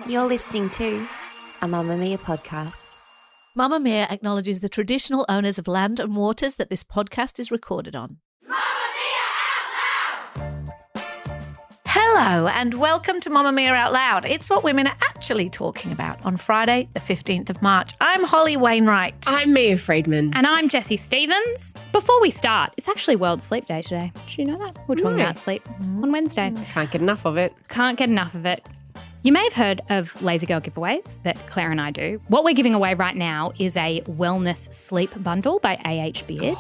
You're listening to a Mamamia podcast. Mamamia acknowledges the traditional owners of land and waters that this podcast is recorded on. Hello and welcome to Mamamia Out Loud. It's what women are actually talking about on Friday, the 15th of March. I'm Holly Wainwright. I'm Mia Freedman. And I'm Jessie Stevens. Before we start, it's actually World Sleep Day today. Did you know that? We're talking about sleep on Wednesday. Can't get enough of it. Can't get enough of it. You may have heard of Lazy Girl giveaways that Claire and I do. What we're giving away right now is a wellness sleep bundle by A.H. Beard.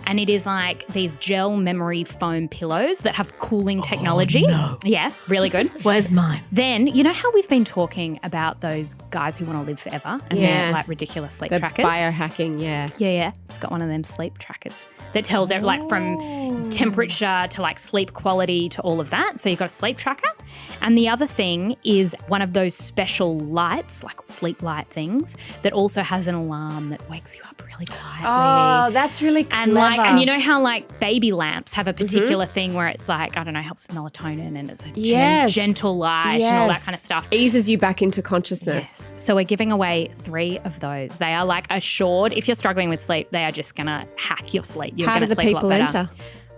And it is like these gel memory foam pillows that have cooling technology. No. Yeah, really good. Where's mine? Then, you know how we've been talking about those guys who want to live forever and they're like ridiculous sleep trackers? Biohacking, yeah. Yeah. It's got one of them sleep trackers that tells it like from temperature to like sleep quality to all of that. So you've got a sleep tracker. And the other thing is one of those special lights, like sleep light things, that also has an alarm that wakes you up really quietly. Oh, that's really clever. And you know how like baby lamps have a particular thing where it's like, I don't know, helps with melatonin and it's a gentle light and all that kind of stuff. Eases you back into consciousness. Yes. So we're giving away 3 of those. They are like assured, if you're struggling with sleep, they are just going to hack your sleep. You're How do the sleep people a lot better. enter?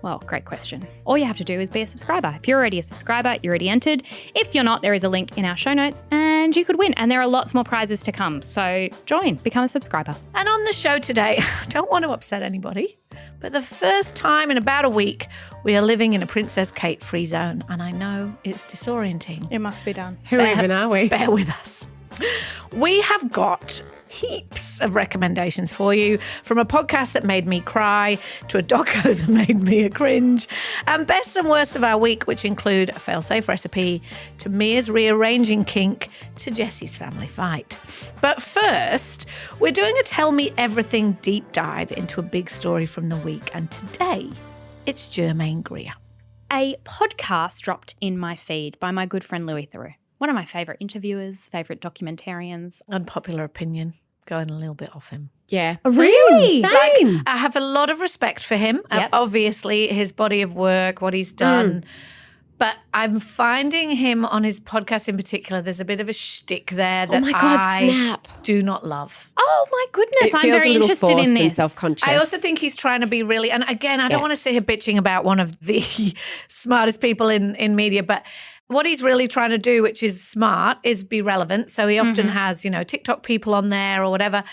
Well, great question. All you have to do is be a subscriber. If you're already a subscriber, you're already entered. If you're not, there is a link in our show notes and you could win. And there are lots more prizes to come. So join, become a subscriber. And on the show today, I don't want to upset anybody, but the first time in about a week, we are living in a Princess Kate free zone. And I know it's disorienting. It must be done. Who even are we? Bear with us. We have got heaps of recommendations for you, from a podcast that made me cry to a doco that made me a cringe, and best and worst of our week, which include a fail-safe recipe, to Mia's rearranging kink, to Jessie's family fight. But first, we're doing a Tell Me Everything deep dive into a big story from the week, and today it's Germaine Greer. A podcast dropped in my feed by my good friend Theroux. One of my favourite interviewers, favourite documentarians. Unpopular opinion, going a little bit off him. Yeah. Really? Same. I have a lot of respect for him. Yep. Obviously, his body of work, what he's done. But I'm finding him on his podcast in particular, there's a bit of a shtick there that snap. do not love. Oh my goodness, It I'm feels very a little interested forced in and this. self-conscious. I also think he's trying to be really, and again, I don't want to sit here bitching about one of the smartest people in media, but what he's really trying to do, which is smart, is be relevant. So he often has, TikTok people on there or whatever.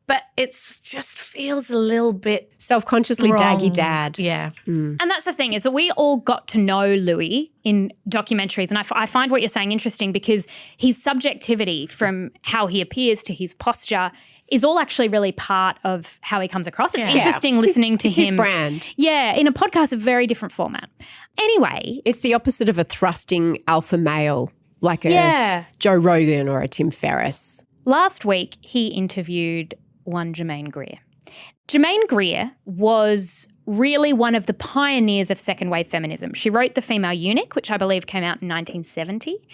But it just feels a little bit self-consciously wrong. daggy dad. Yeah. And that's the thing, is that we all got to know Louis in documentaries. And I find what you're saying interesting because his subjectivity, from how he appears to his posture, is all actually really part of how he comes across. It's interesting listening to him. His brand. Yeah, in a podcast, a very different format. Anyway. It's the opposite of a thrusting alpha male, like a Joe Rogan or a Tim Ferriss. Last week, he interviewed one Germaine Greer. Germaine Greer was really one of the pioneers of second wave feminism. She wrote The Female Eunuch, which I believe came out in 1970.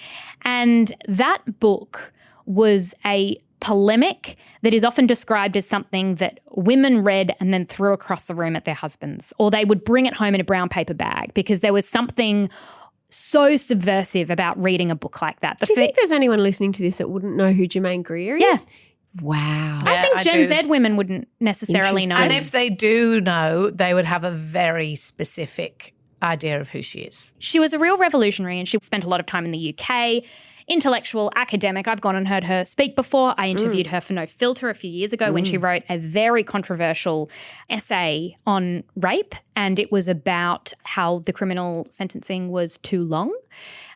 And that book was a polemic that is often described as something that women read and then threw across the room at their husbands, or they would bring it home in a brown paper bag because there was something so subversive about reading a book like that. Do you think there's anyone listening to this that wouldn't know who Germaine Greer is? Yeah. Wow. I think Gen do. Z women wouldn't necessarily know. And if they do know, they would have a very specific idea of who she is. She was a real revolutionary and she spent a lot of time in the UK. Intellectual, academic. I've gone and heard her speak before. I interviewed her for No Filter a few years ago when she wrote a very controversial essay on rape, and it was about how the criminal sentencing was too long.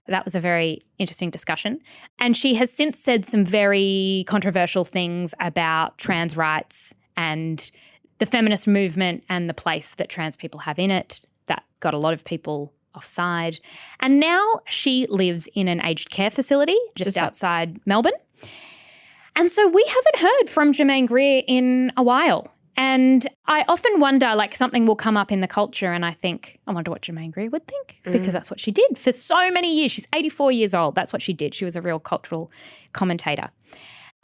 That was a very interesting discussion. And she has since said some very controversial things about trans rights and the feminist movement and the place that trans people have in it. That got a lot of people offside. And now she lives in an aged care facility just outside Melbourne. And so we haven't heard from Germaine Greer in a while. And I often wonder, like, something will come up in the culture and I think, I wonder what Germaine Greer would think, because that's what she did for so many years. She's 84 years old. That's what she did. She was a real cultural commentator.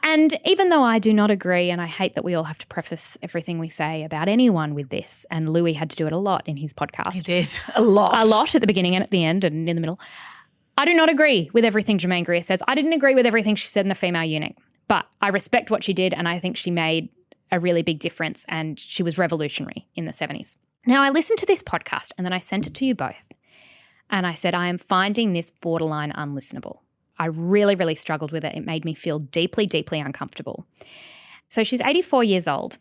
And even though I do not agree, and I hate that we all have to preface everything we say about anyone with this, and Louis had to do it a lot in his podcast. He did, a lot. A lot at the beginning and at the end and in the middle. I do not agree with everything Germaine Greer says. I didn't agree with everything she said in The Female Eunuch, but I respect what she did and I think she made a really big difference and she was revolutionary in the 70s. Now, I listened to this podcast and then I sent it to you both and I said, I am finding this borderline unlistenable. I really, really struggled with it. It made me feel deeply, deeply uncomfortable. So she's 84 years old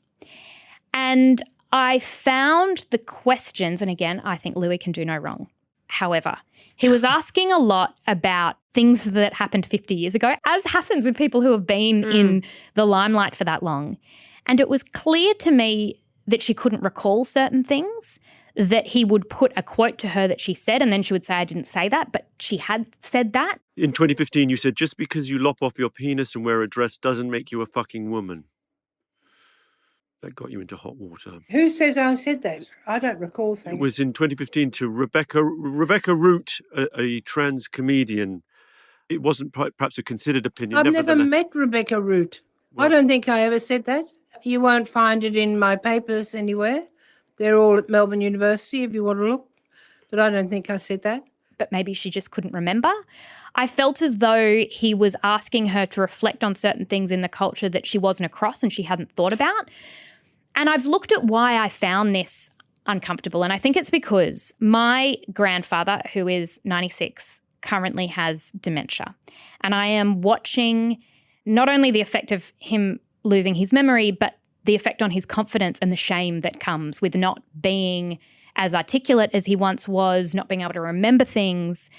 and I found the questions, and again, I think Louis can do no wrong. However, he was asking a lot about things that happened 50 years ago, as happens with people who have been in the limelight for that long. And it was clear to me that she couldn't recall certain things, that he would put a quote to her that she said and then she would say, I didn't say that, but she had said that. In 2015, you said, just because you lop off your penis and wear a dress doesn't make you a fucking woman. That got you into hot water. Who says I said that? I don't recall saying it. Was in 2015 to Rebecca Root, a trans comedian. It wasn't perhaps a considered opinion. I've never met Rebecca Root. Well, I don't think I ever said that. You won't find it in my papers anywhere. They're all at Melbourne University if you want to look. But I don't think I said that. But maybe she just couldn't remember. I felt as though he was asking her to reflect on certain things in the culture that she wasn't across and she hadn't thought about. And I've looked at why I found this uncomfortable, and I think it's because my grandfather, who is 96, currently has dementia. And I am watching not only the effect of him losing his memory, but the effect on his confidence and the shame that comes with not being as articulate as he once was, not being able to remember things.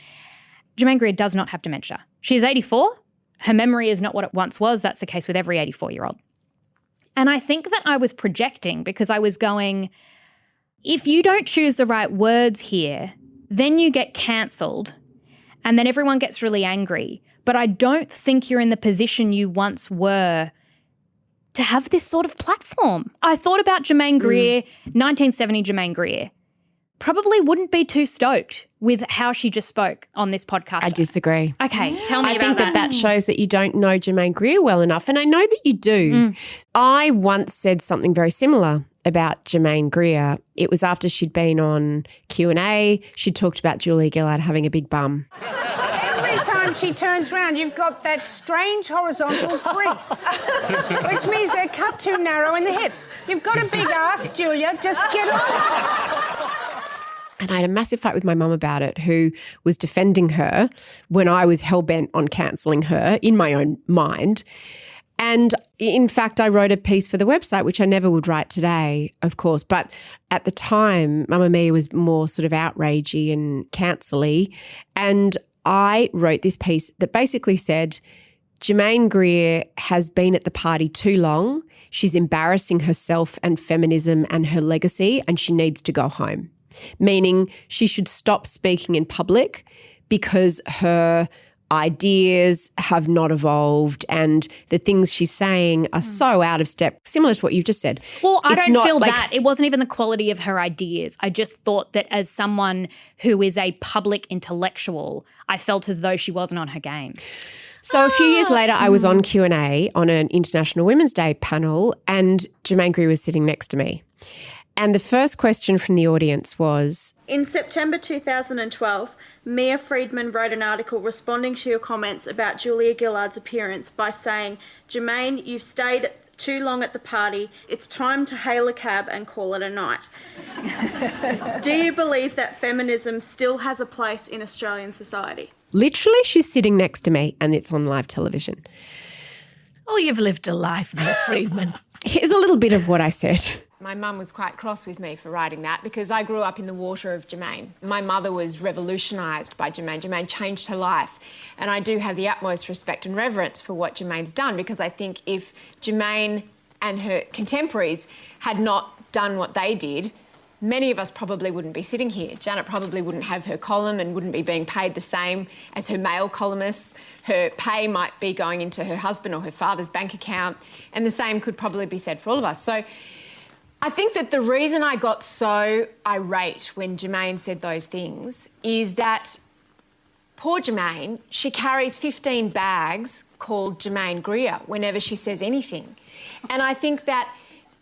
Germaine Greer does not have dementia. She is 84. Her memory is not what it once was. That's the case with every 84-year-old. And I think that I was projecting because I was going, if you don't choose the right words here, then you get cancelled and then everyone gets really angry. But I don't think you're in the position you once were to have this sort of platform. I thought about Germaine Greer, 1970 Germaine Greer. Probably wouldn't be too stoked with how she just spoke on this podcast. I disagree. Okay, tell me I about think that. that shows that you don't know Germaine Greer well enough, and I know that you do. I once said something very similar about Germaine Greer. It was after she'd been on Q&A. She talked about Julia Gillard having a big bum. Every time she turns around, you've got that strange horizontal crease, which means they're cut too narrow in the hips. You've got a big ass, Julia. Just get on. And I had a massive fight with my mum about it, who was defending her when I was hell-bent on cancelling her in my own mind. And in fact, I wrote a piece for the website, which I never would write today, of course. But at the time, Mamamia was more sort of outragey and cancel-y. And I wrote this piece that basically said, Germaine Greer has been at the party too long. She's embarrassing herself and feminism and her legacy, and she needs to go home. Meaning she should stop speaking in public because her ideas have not evolved and the things she's saying are so out of step, similar to what you've just said. Well, I don't feel that. It wasn't even the quality of her ideas. I just thought that as someone who is a public intellectual, I felt as though she wasn't on her game. So a few years later, I was on Q&A on an International Women's Day panel and Germaine Greer was sitting next to me. And the first question from the audience was, in September 2012, Mia Freedman wrote an article responding to your comments about Julia Gillard's appearance by saying, Germaine, you've stayed too long at the party. It's time to hail a cab and call it a night. Do you believe that feminism still has a place in Australian society? Literally, she's sitting next to me and it's on live television. Oh, you've lived a life, Mia Freedman. Here's a little bit of what I said. My mum was quite cross with me for writing that because I grew up in the water of Germaine. My mother was revolutionised by Germaine. Germaine changed her life. And I do have the utmost respect and reverence for what Germaine's done because I think if Germaine and her contemporaries had not done what they did, many of us probably wouldn't be sitting here. Janet probably wouldn't have her column and wouldn't be being paid the same as her male columnists. Her pay might be going into her husband or her father's bank account, and the same could probably be said for all of us. So I think that the reason I got so irate when Germaine said those things is that poor Germaine, she carries 15 bags called Germaine Greer whenever she says anything. And I think that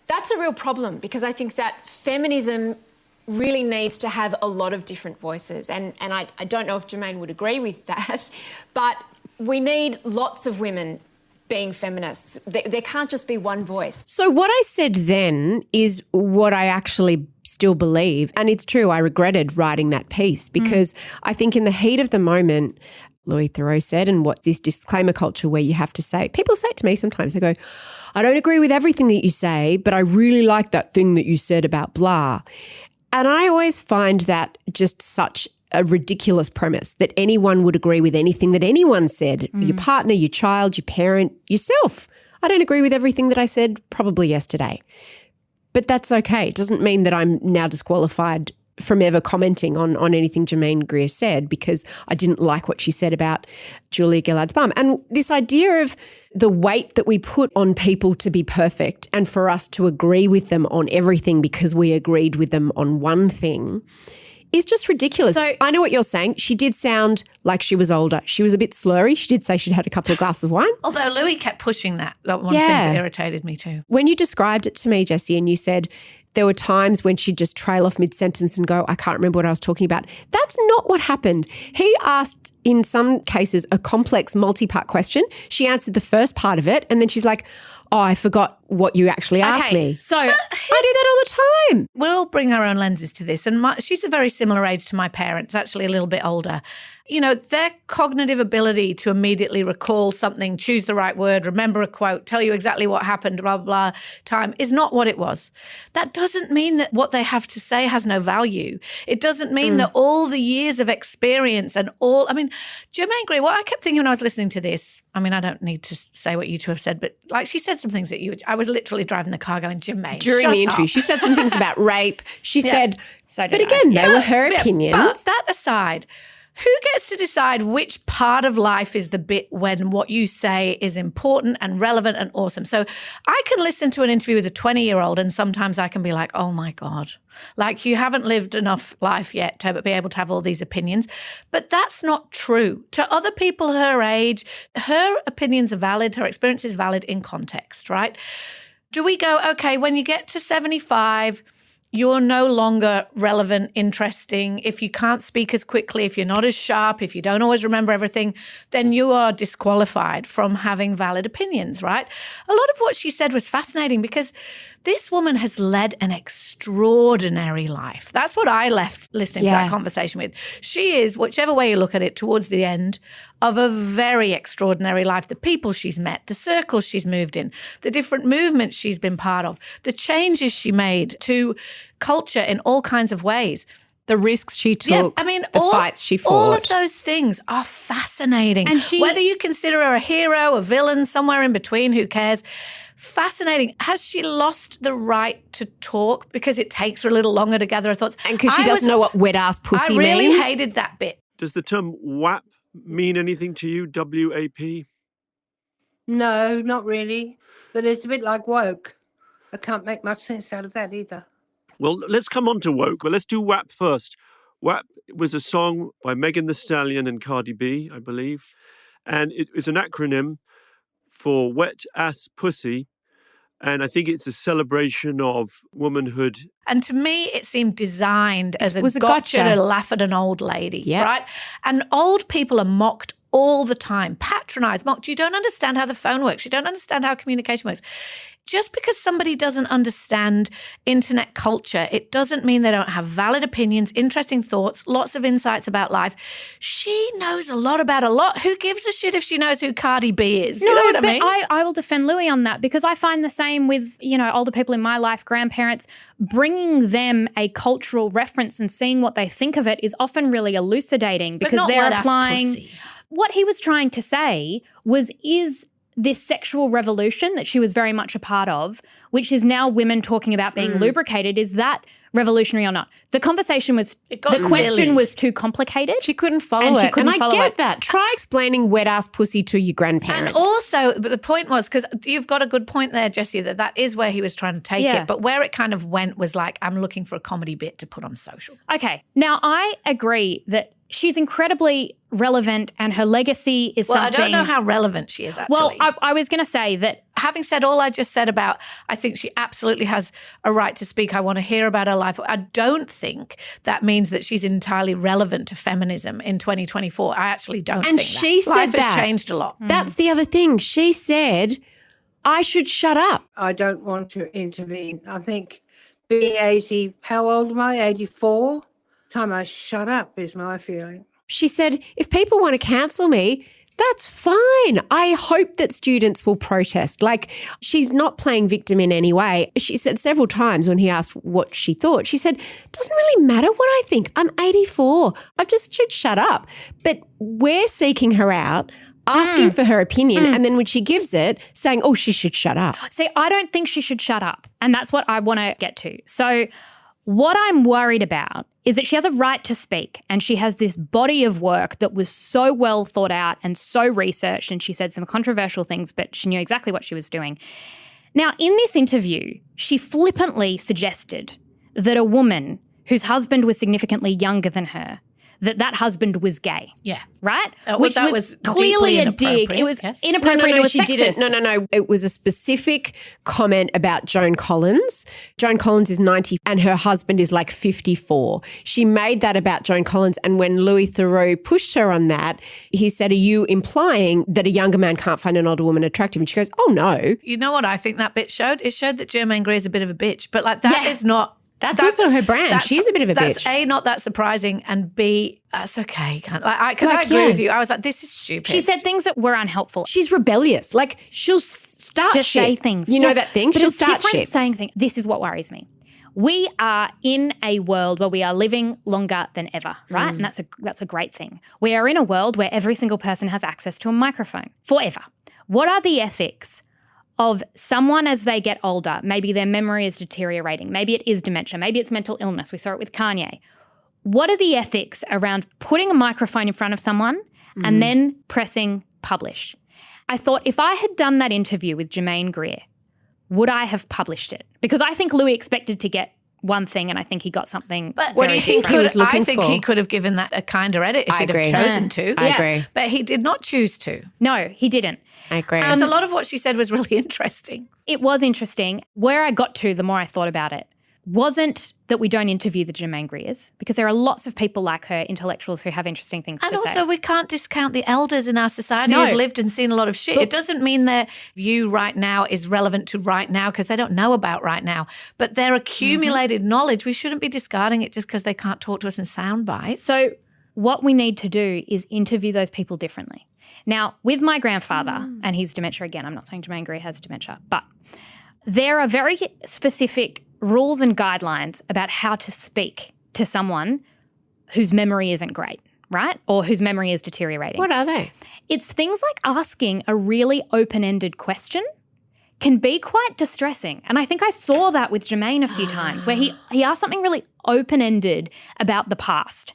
that's a real problem because I think that feminism really needs to have a lot of different voices. And I don't know if Germaine would agree with that, but we need lots of women being feminists. There can't just be one voice. So what I said then is what I actually still believe. And it's true, I regretted writing that piece because I think in the heat of the moment, Theroux said, and what this disclaimer culture where you have to say, people say it to me sometimes, they go, I don't agree with everything that you say, but I really like that thing that you said about blah. And I always find that just such a ridiculous premise that anyone would agree with anything that anyone said, your partner, your child, your parent, yourself. I don't agree with everything that I said probably yesterday. But that's okay. It doesn't mean that I'm now disqualified from ever commenting on anything Germaine Greer said because I didn't like what she said about Julia Gillard's mum. And this idea of the weight that we put on people to be perfect and for us to agree with them on everything because we agreed with them on one thing is just ridiculous. So, I know what you're saying. She did sound like she was older. She was a bit slurry. She did say she'd had a couple of glasses of wine. Although Louis kept pushing that. That one of the things that irritated me too. When you described it to me, Jessie, and you said there were times when she'd just trail off mid-sentence and go, I can't remember what I was talking about. That's not what happened. He asked, in some cases, a complex multi-part question. She answered the first part of it and then she's like, oh, I forgot what you actually asked me. So I do that all the time. We all bring our own lenses to this. And she's a very similar age to my parents, actually a little bit older. You know, their cognitive ability to immediately recall something, choose the right word, remember a quote, tell you exactly what happened, blah, blah, blah, time is not what it was. That doesn't mean that what they have to say has no value. It doesn't mean that all the years of experience and Germaine Greer, what I kept thinking when I was listening to this, I don't need to say what you two have said, but like she said some things that I was literally driving the car going, Germaine, during the interview, she said some things about rape. She said, but again, they were her opinions. But that aside, who gets to decide which part of life is the bit when what you say is important and relevant and awesome? So I can listen to an interview with a 20-year-old and sometimes I can be like, oh my God, like you haven't lived enough life yet to be able to have all these opinions. But that's not true. To other people her age, her opinions are valid, her experience is valid in context, right? Do we go, okay, when you get to 75, you're no longer relevant, interesting. If you can't speak as quickly, if you're not as sharp, if you don't always remember everything, then you are disqualified from having valid opinions, right? A lot of what she said was fascinating because this woman has led an extraordinary life. That's what I left listening to that conversation with. She is, whichever way you look at it, towards the end of a very extraordinary life. The people she's met, the circles she's moved in, the different movements she's been part of, the changes she made to culture in all kinds of ways. The risks she took, the fights she fought. All of those things are fascinating. And whether you consider her a hero, a villain, somewhere in between, who cares? Fascinating. Has she lost the right to talk because it takes her a little longer to gather her thoughts? And because she doesn't know what wet-ass pussy means? I really hated that bit. Does the term WAP mean anything to you, W-A-P? No, not really. But it's a bit like woke. I can't make much sense out of that either. Well, let's come on to woke. Well, let's do WAP first. WAP was a song by Megan Thee Stallion and Cardi B, I believe. And it is an acronym for wet ass pussy. And I think it's a celebration of womanhood. And to me, it seemed designed as a gotcha to laugh at an old lady, right? And old people are mocked all the time, patronised, mocked. You don't understand how the phone works. You don't understand how communication works. Just because somebody doesn't understand internet culture, it doesn't mean they don't have valid opinions, interesting thoughts, lots of insights about life. She knows a lot about a lot. Who gives a shit if she knows who Cardi B is? No, you know what I but mean? I will defend Louis on that because I find the same with, older people in my life, grandparents. Bringing them a cultural reference and seeing what they think of it is often really elucidating because they're applying. Pussy. What he was trying to say is this sexual revolution that she was very much a part of, which is now women talking about being lubricated, is that revolutionary or not? The conversation was, the question was too complicated. She couldn't follow it. And I get that. Try explaining wet ass pussy to your grandparents. And also, but the point was, because you've got a good point there, Jessie, that is where he was trying to take it. But where it kind of went was like, I'm looking for a comedy bit to put on social. Okay. Now, I agree that she's incredibly relevant and her legacy is something. Well, I don't know how relevant she is, actually. Well, I was going to say that having said all I just said about, I think she absolutely has a right to speak. I want to hear about her life. I don't think that means that she's entirely relevant to feminism in 2024. I actually don't think that. And she said life that. has changed a lot. That's the other thing. She said, I should shut up. I don't want to intervene. I think being 80, how old am I? 84? Time I shut up is my feeling. She said, if people want to cancel me, that's fine. I hope that students will protest. Like, she's not playing victim in any way. She said several times when he asked what she thought, she said, doesn't really matter what I think. I'm 84. I just should shut up. But we're seeking her out, asking for her opinion, and then when she gives it, saying, oh, she should shut up. See, I don't think she should shut up. And that's what I want to get to. So what I'm worried about is that she has a right to speak, and she has this body of work that was so well thought out and so researched, and she said some controversial things, but she knew exactly what she was doing. Now, in this interview, she flippantly suggested that a woman whose husband was significantly younger than her, that husband was gay. Yeah. Right? Which was clearly a dig. It was inappropriate. No, it was she sexist. didn't. No. It was a specific comment about Joan Collins. Joan Collins is 90 and her husband is like 54. She made that about Joan Collins, and when Louis Theroux pushed her on that, he said, are you implying that a younger man can't find an older woman attractive? And she goes, oh, no. You know what I think that bit showed? It showed that Germaine Greer is a bit of a bitch. But like that is not... That's also her brand. She's a bit of a bitch. That's A, not that surprising, and B, that's okay. Because I agree with you. I was like, this is stupid. She said things that were unhelpful. She's rebellious. Like, she'll start Just shit. say things. You know that thing? But She'll it's start different shit. saying things. This is what worries me. We are in a world where we are living longer than ever, right? And that's a great thing. We are in a world where every single person has access to a microphone forever. What are the ethics of someone as they get older? Maybe their memory is deteriorating. Maybe it is dementia. Maybe it's mental illness. We saw it with Kanye. What are the ethics around putting a microphone in front of someone and then pressing publish? I thought, if I had done that interview with Germaine Greer, would I have published it? Because I think Louis expected to get one thing, and I think he got something. But what do you think he was looking for? I think he could have given that a kinder edit if he'd have chosen to. I agree. But he did not choose to. No, he didn't. I agree. And a lot of what she said was really interesting. It was interesting. Where I got to, the more I thought about it, wasn't that we don't interview the Germaine Greers, because there are lots of people like her, intellectuals, who have interesting things to say. And also, we can't discount the elders in our society who've lived and seen a lot of shit. It doesn't mean their view right now is relevant to right now because they don't know about right now. But their accumulated knowledge, we shouldn't be discarding it just because they can't talk to us in sound bites. So what we need to do is interview those people differently. Now, with my grandfather and his dementia, again, I'm not saying Germaine Greer has dementia, but there are very specific rules and guidelines about how to speak to someone whose memory isn't great, right? Or whose memory is deteriorating. What are they? It's things like asking a really open-ended question can be quite distressing. And I think I saw that with Germaine a few times, where he asked something really open-ended about the past.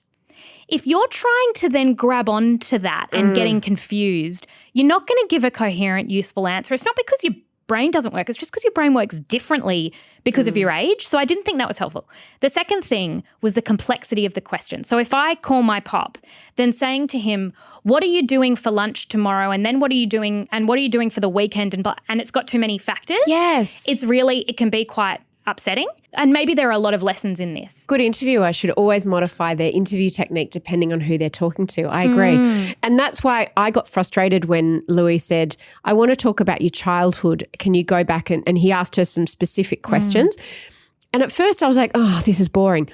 If you're trying to then grab onto that and getting confused, you're not going to give a coherent, useful answer. It's not because your brain doesn't work. It's just because your brain works differently because of your age. So I didn't think that was helpful. The second thing was the complexity of the question. So if I call my pop, then saying to him, what are you doing for lunch tomorrow? And then what are you doing? And what are you doing for the weekend? And it's got too many factors. Yes. It can be quite upsetting. And maybe there are a lot of lessons in this. Good interviewer should always modify their interview technique depending on who they're talking to. I agree. And that's why I got frustrated when Louis said, I want to talk about your childhood. Can you go back? And he asked her some specific questions. And at first I was like, oh, this is boring.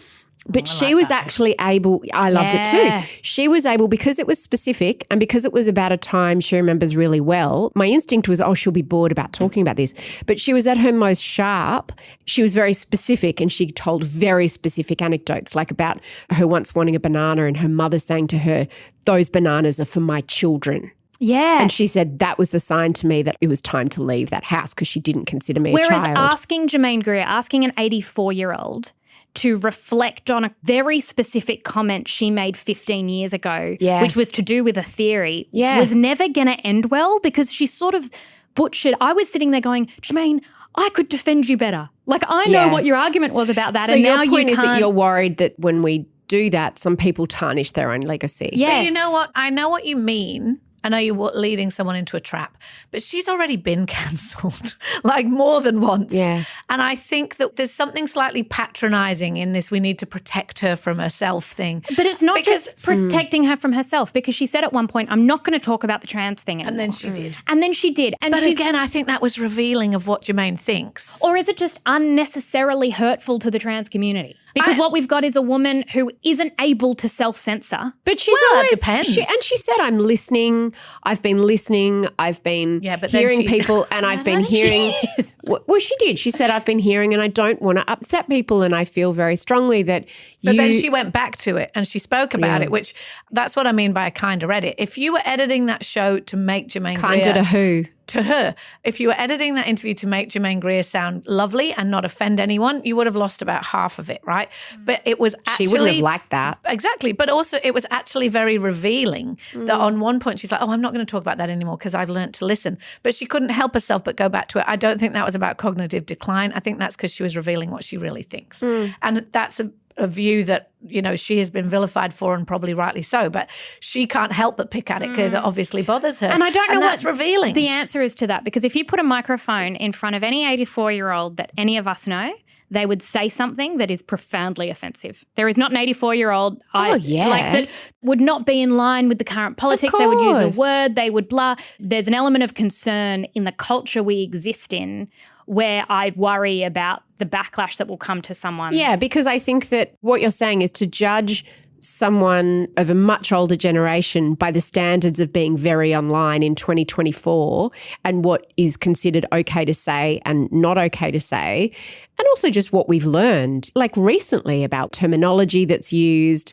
But she was actually able, I loved it too. She was able, because it was specific and because it was about a time she remembers really well, my instinct was, oh, she'll be bored about talking about this. But she was at her most sharp. She was very specific and she told very specific anecdotes, like about her once wanting a banana and her mother saying to her, those bananas are for my children. Yeah. And she said that was the sign to me that it was time to leave that house because she didn't consider me a child. Whereas asking Germaine Greer, asking an 84-year-old to reflect on a very specific comment she made 15 years ago, which was to do with a theory, was never going to end well because she sort of butchered. I was sitting there going, Germaine, I could defend you better. Like, I know what your argument was about that. So and your now point you is can't. that you're worried that when we do that, some people tarnish their own legacy. But you know what? I know what you mean. I know you're leading someone into a trap, but she's already been cancelled, like more than once. Yeah. And I think that there's something slightly patronising in this we need to protect her from herself thing. But it's not just protecting her from herself, because she said at one point, I'm not going to talk about the trans thing anymore. And then she did. And then she did. And But again, I think that was revealing of what Germaine thinks. Or is it just unnecessarily hurtful to the trans community? Because what we've got is a woman who isn't able to self-censor. But she's Well, always, it depends. She said, I'm listening. I've been listening. I've been but then hearing she- people and I've been hearing. Well, she did. She said, I've been hearing and I don't want to upset people and I feel very strongly that you. But then she went back to it and she spoke about Yeah. it, which that's what I mean by a kinder edit. If you were editing that show to make Germaine Kinder Greer to who? to her, if you were editing that interview to make Germaine Greer sound lovely and not offend anyone, you would have lost about half of it, right? But it was actually... She wouldn't have liked that. Exactly. But also it was actually very revealing that on one point she's like, oh, I'm not going to talk about that anymore because I've learned to listen. But she couldn't help herself but go back to it. I don't think that was about cognitive decline. I think that's because she was revealing what she really thinks. And that's a view that, you know, she has been vilified for, and probably rightly so, but she can't help but pick at it because it obviously bothers her. And I don't know that's what revealing. the answer is to that, because if you put a microphone in front of any 84-year-old that any of us know, they would say something that is profoundly offensive. There is not an 84-year-old that would not be in line with the current politics. They would use a word, they would blah. There's an element of concern in the culture we exist in where I worry about the backlash that will come to someone. Yeah, because I think that what you're saying is to judge someone of a much older generation by the standards of being very online in 2024 and what is considered okay to say and not okay to say, and also just what we've learned, like recently about terminology that's used.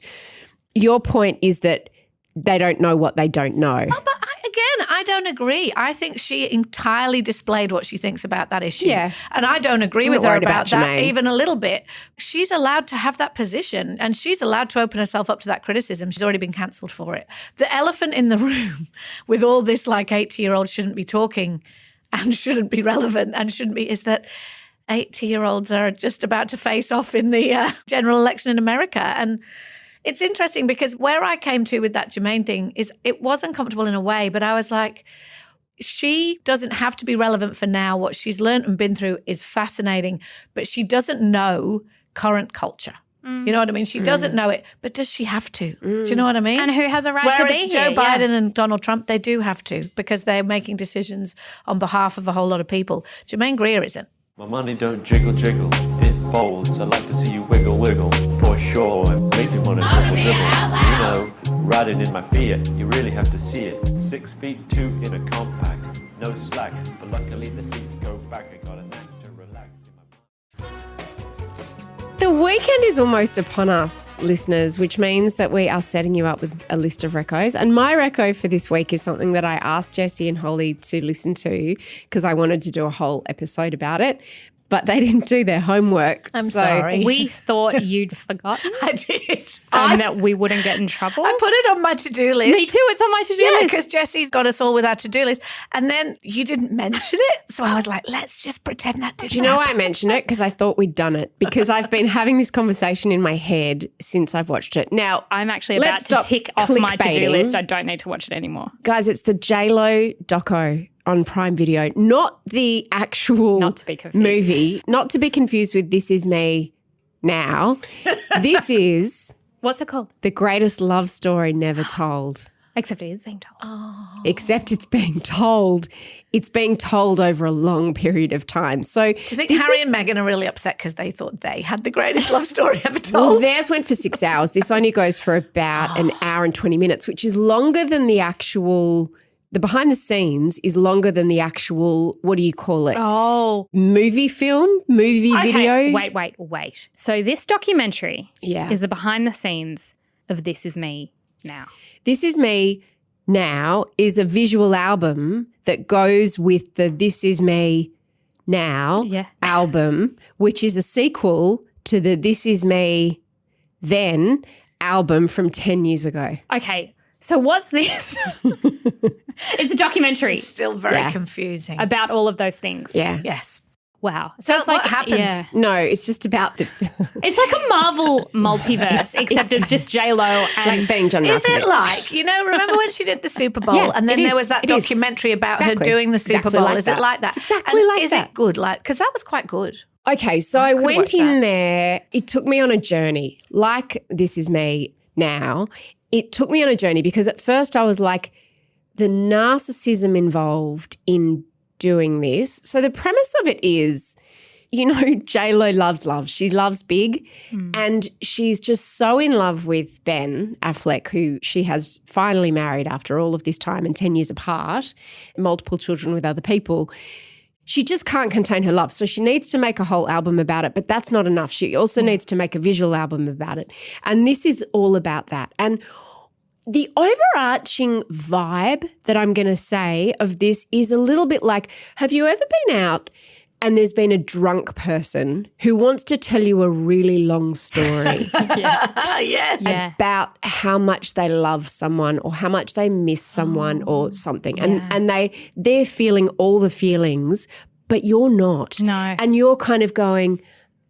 Your point is that they don't know what they don't know. Oh, but I don't agree. I think she entirely displayed what she thinks about that issue. Yeah. And I don't agree with not her worried about about that Germaine. even a little bit. She's allowed to have that position and she's allowed to open herself up to that criticism. She's already been cancelled for it. The elephant in the room with all this like 80-year-olds shouldn't be talking and shouldn't be relevant and shouldn't be is that 80-year-olds are just about to face off in the general election in America. And it's interesting because where I came to with that Germaine thing is it was uncomfortable in a way, but I was like, she doesn't have to be relevant for now. What she's learned and been through is fascinating, but she doesn't know current culture. You know what I mean? She doesn't know it, but does she have to? Do you know what I mean? And who has a right to Whereas be Joe here? Biden and Donald Trump, they do have to because they're making decisions on behalf of a whole lot of people. Germaine Greer isn't. My money don't jiggle, jiggle, it folds. I like to see you wiggle, wiggle, for sure. It makes me want to dribble, dribble. You know, riding in my Fiat, you really have to see it. 6'2" in a compact, no slack. But luckily the seats go back. I got a knack to relax in my mind. The weekend is almost upon us, listeners, which means that we are setting you up with a list of recos. And my reco for this week is something that I asked Jessie and Holly to listen to because I wanted to do a whole episode about it, but they didn't do their homework. I'm sorry. We thought you'd forgotten I did. and that we wouldn't get in trouble. I put it on my to-do list. Me too, it's on my to-do Yeah, list. because Jessie's got us all with our to-do list. And then you didn't mention it. So I was like, let's just pretend that didn't Do you know why happen. I mentioned it? Because I thought we'd done it. Because I've been having this conversation in my head since I've watched it. Now, I'm actually about let's to stop tick off my to-do clickbaiting. list. I don't need to watch it anymore. guys, it's the J-Lo doco on Prime Video, not the actual Not to be confused. movie, not to be confused with This Is Me Now. This is What's it called? the greatest love story never told. Except it is being told. Except it's being told. It's being told over a long period of time. So Do you think Harry and Meghan are really upset because they thought they had the greatest love story ever told? Well, theirs went for 6 hours. This only goes for about an hour and 20 minutes, which is longer than the actual. The behind the scenes is longer than the actual, what do you call it? Oh. Movie video. Wait. So this documentary Yeah. is the behind the scenes of This Is Me Now. This Is Me Now is a visual album that goes with the This Is Me Now Yeah. album, which is a sequel to the This Is Me Then album from 10 years ago. Okay, so what's this? It's a documentary It's still very Yeah. confusing. about all of those things. Yeah. Yes. Wow. So it's what like happens? Yeah. No, it's just about the. It's like a Marvel multiverse, except it's just J-Lo and It's like being John Is Malkovich. it like, remember when she did the Super Bowl Yeah, and then it there is. was that It is. documentary about her Exactly. doing the Super Exactly Bowl? like Is that. it like that? It's exactly And like is that. it good? Like, because that was quite good. Okay, so I went watch in that. there. It took me on a journey. Like This Is Me now. It took me on a journey because at first I was like, the narcissism involved in doing this. So the premise of it is, J-Lo loves love. She loves big and she's just so in love with Ben Affleck, who she has finally married after all of this time and 10 years apart, multiple children with other people. She just can't contain her love. So she needs to make a whole album about it, but that's not enough. She also needs to make a visual album about it. And this is all about that. And the overarching vibe that I'm going to say of this is a little bit like, have you ever been out and there's been a drunk person who wants to tell you a really long story Yes. Yeah. about how much they love someone or how much they miss someone or something. And they're feeling all the feelings, but you're not. No. And you're kind of going,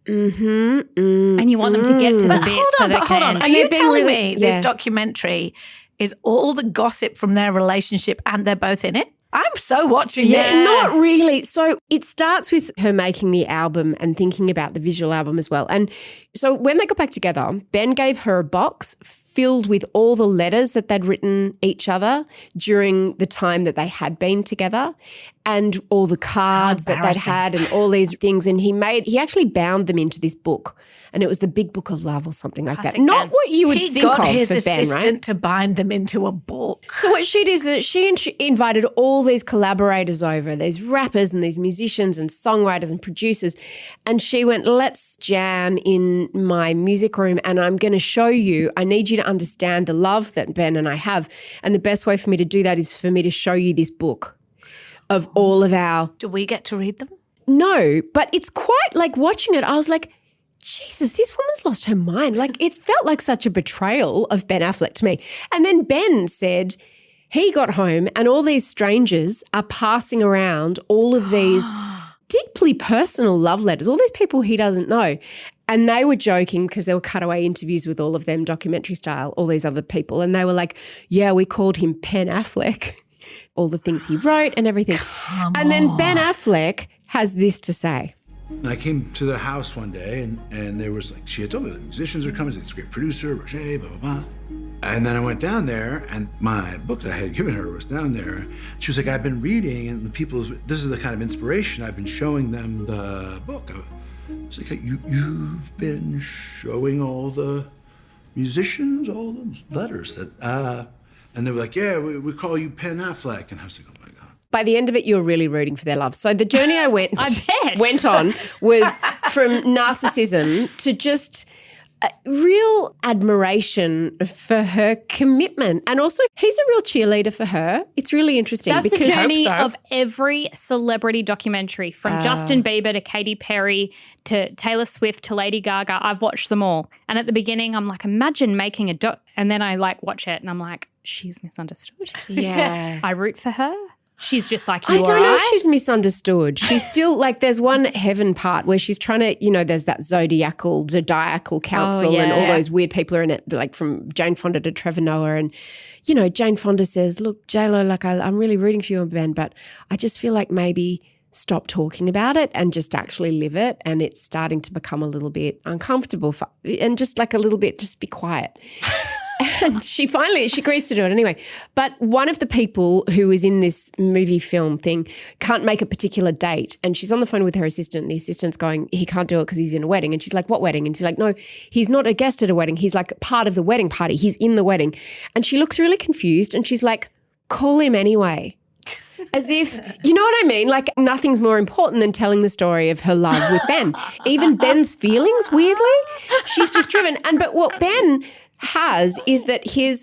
and you want them to get to the But bit hold so on, they but hold can. on. Are And you they've been telling really- me yeah. this documentary is all the gossip from their relationship and they're both in it? I'm so watching Yeah. this. Not really. So it starts with her making the album and thinking about the visual album as well. And so when they got back together, Ben gave her a box filled with all the letters that they'd written each other during the time that they had been together and all the cards that they'd had and all these things. And he actually bound them into this book. And it was the Big Book of Love or something like Classic that. Not Ben. what you would He think got of his for Ben, assistant right? to bind them into a book. So what she did is that she invited all these collaborators over, these rappers and these musicians and songwriters and producers, and she went, let's jam in my music room and I'm going to show you, I need you to understand the love that Ben and I have. And the best way for me to do that is for me to show you this book of all of our... Do we get to read them? No, but it's quite like watching it, I was like, Jesus, this woman's lost her mind. Like it felt like such a betrayal of Ben Affleck to me. And then Ben said he got home and all these strangers are passing around all of these deeply personal love letters, all these people he doesn't know. And they were joking because there were cutaway interviews with all of them, documentary style, all these other people. And they were like, yeah, we called him Pen Affleck, all the things he wrote and everything. And then Ben Affleck has this to say. I came to the house one day and there was she had told me the musicians are coming, this great producer, Roger, blah, blah, blah. And then I went down there and my book that I had given her was down there. She was like, I've been reading and this is the kind of inspiration. I've been showing them the book. I was like, you've been showing all the musicians, all the letters that, and they were like, yeah, we call you Pen Affleck. And I was like, oh my God. By the end of it, you were really rooting for their love. So the journey I went bet. went on was from narcissism to just real admiration for her commitment. And also, he's a real cheerleader for her. It's really interesting. That's because the journey so. of every celebrity documentary, from Justin Bieber to Katy Perry to Taylor Swift to Lady Gaga. I've watched them all. And at the beginning, I'm like, imagine making a doc. And then I watch it and I'm like, she's misunderstood. Yeah. I root for her. She's just like, you I don't know if right? she's misunderstood. She's still there's one heaven part where she's trying to, there's that zodiacal council and all yeah. those weird people are in it, like from Jane Fonda to Trevor Noah. And, Jane Fonda says, look, J-Lo, I'm really rooting for you, Ben, but I just feel like maybe stop talking about it and just actually live it. And it's starting to become a little bit uncomfortable and just a little bit, just be quiet. And she agrees to do it anyway. But one of the people who is in this movie film thing can't make a particular date. And she's on the phone with her assistant. And the assistant's going, he can't do it because he's in a wedding. And she's like, what wedding? And she's like, no, he's not a guest at a wedding. He's part of the wedding party. He's in the wedding. And she looks really confused. And she's like, call him anyway. As if, you know what I mean? Nothing's more important than telling the story of her love with Ben. Even Ben's feelings, weirdly, she's just driven. But what Ben has is that he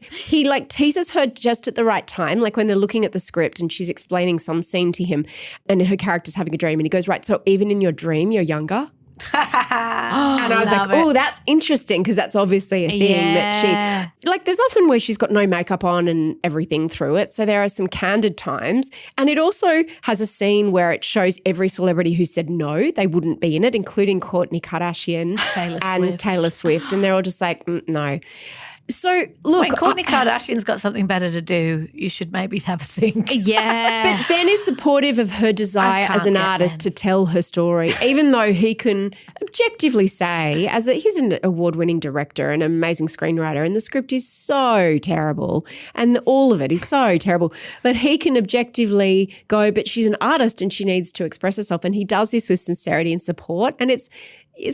teases her just at the right time, like when they're looking at the script and she's explaining some scene to him and her character's having a dream and he goes, right, so even in your dream, you're younger? And I was like, oh, that's interesting because that's obviously a thing that she, like there's often where she's got no makeup on and everything through it. So there are some candid times. And it also has a scene where it shows every celebrity who said no, they wouldn't be in it, including Kourtney Kardashian and Taylor Swift. And they're all just like, no. So, look. When Kourtney Kardashian's got something better to do, you should maybe have a think. Yeah. But Ben is supportive of her desire as an artist to tell her story, even though he can objectively say, he's an award-winning director, an amazing screenwriter, and the script is so terrible, and all of it is so terrible. But he can objectively go, but she's an artist and she needs to express herself, and he does this with sincerity and support, and it's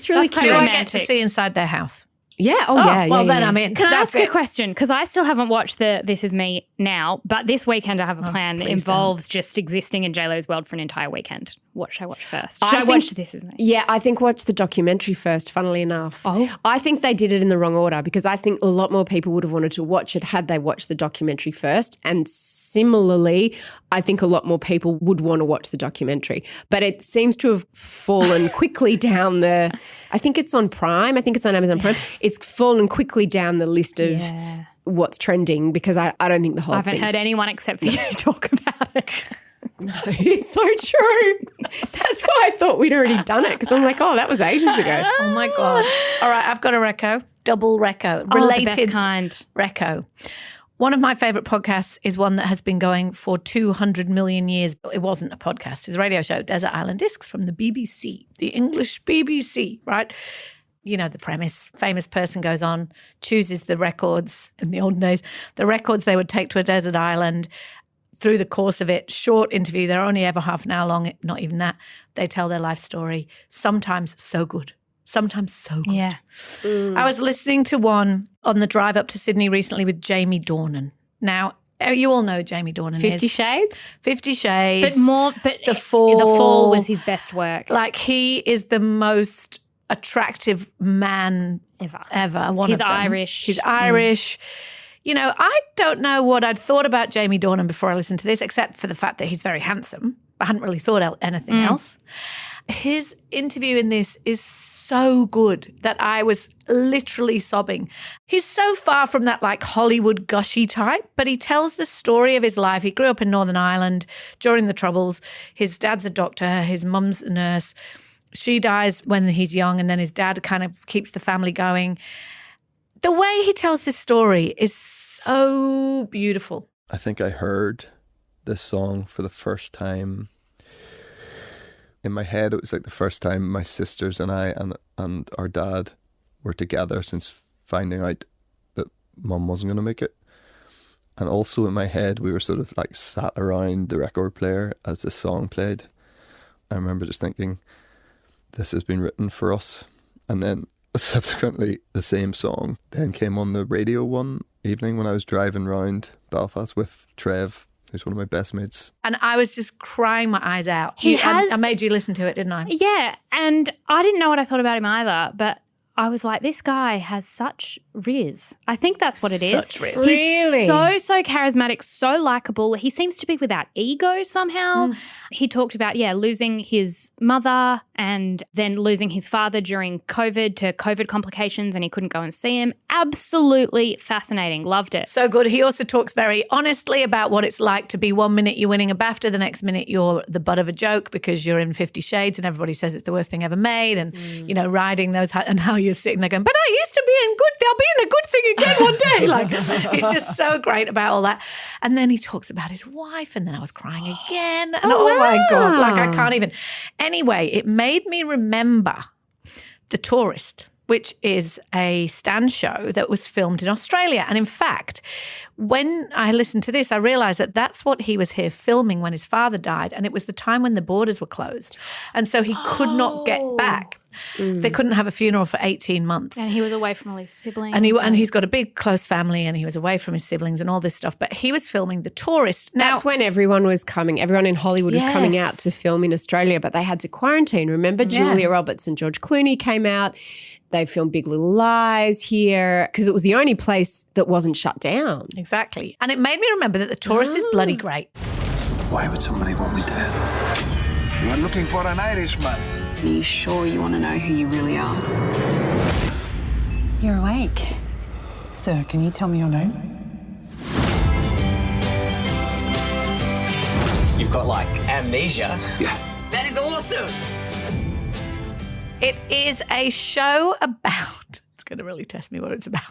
really cute. Do I get to see inside their house? Yeah. Well, then I'm in. Can I ask a question? Because I still haven't watched the This Is Me Now, but this weekend I have a plan that involves just existing in JLo's world for an entire weekend. What should I watch first? Should I watch This Is Me? Yeah, I think watch the documentary first, funnily enough. Oh. I think they did it in the wrong order because I think a lot more people would have wanted to watch it had they watched the documentary first. And similarly, I think a lot more people would want to watch the documentary. But it seems to have fallen quickly down I think it's on Prime. I think it's on Amazon Prime. It's fallen quickly down the list of what's trending because I don't think the whole thing. I haven't heard anyone except for you talk about it. No, it's so true. That's why I thought we'd already done it because I'm like, oh, that was ages ago. Oh, my God. All right, I've got a reco, double reco, related the best kind. Reco. One of my favourite podcasts is one that has been going for 200 million years. It wasn't a podcast. It was a radio show, Desert Island Discs from the BBC, the English BBC, right? You know the premise. Famous person goes on, chooses the records in the olden days, the records they would take to a desert island. Through the course of it, short interview, they're only ever half an hour long, not even that. They tell their life story, sometimes so good. Sometimes so good. Yeah. I was listening to one on the drive up to Sydney recently with Jamie Dornan. Now, you all know Jamie Dornan 50 Shades? 50 Shades. But The Fall. The Fall was his best work. Like he is the most attractive man ever. He's Irish. He's Irish. You know, I don't know what I'd thought about Jamie Dornan before I listened to this, except for the fact that he's very handsome. I hadn't really thought anything else. His interview in this is so good that I was literally sobbing. He's so far from that like Hollywood gushy type, but he tells the story of his life. He grew up in Northern Ireland during the Troubles. His dad's a doctor. His mum's a nurse. She dies when he's young, and then his dad kind of keeps the family going. The way he tells this story is so beautiful. I think I heard this song for the first time. In my head, it was like the first time my sisters and I and our dad were together since finding out that Mum wasn't going to make it. And also in my head, we were sort of like sat around the record player as this song played. I remember just thinking, this has been written for us. And then subsequently, the same song then came on the radio one evening when I was driving round Belfast with Trev, who's one of my best mates. And I was just crying my eyes out. I made you listen to it, didn't I? Yeah, and I didn't know what I thought about him either, but I was like, this guy has such riz. I think that's what it is. Such riz. Really? He's so charismatic, so likable. He seems to be without ego somehow. He talked about, losing his mother and then losing his father during COVID to COVID complications, and he couldn't go and see him. Absolutely fascinating. Loved it. So good. He also talks very honestly about what it's like to be 1 minute you're winning a BAFTA, the next minute you're the butt of a joke because you're in 50 Shades and everybody says it's the worst thing ever made, and, you know, riding those and how you're sitting there going, but I used to be in good, I'll be in a good thing again one day. Like, he's just so great about all that. And then he talks about his wife, and then I was crying again. And oh my God, like I can't even. Anyway, it made me remember The Tourist, which is a stand show that was filmed in Australia. And in fact, when I listened to this, I realised that that's what he was here filming when his father died, and it was the time when the borders were closed. And so he could not get back. They couldn't have a funeral for 18 months. And he was away from all his siblings. And he's got a big close family, and he was away from his siblings and all this stuff. But he was filming The Tourist. Now, that's when everyone in Hollywood was coming out to film in Australia, but they had to quarantine. Remember, Julia Roberts and George Clooney came out. They filmed Big Little Lies here because it was the only place that wasn't shut down. Exactly. And it made me remember that The Tourist is bloody great. Why would somebody want me dead? You're looking for an Irishman. Are you sure you want to know who you really are? You're awake. Sir, can you tell me your name? You've got, like, amnesia. Yeah. That is awesome. It is a show about... It's going to really test me what it's about.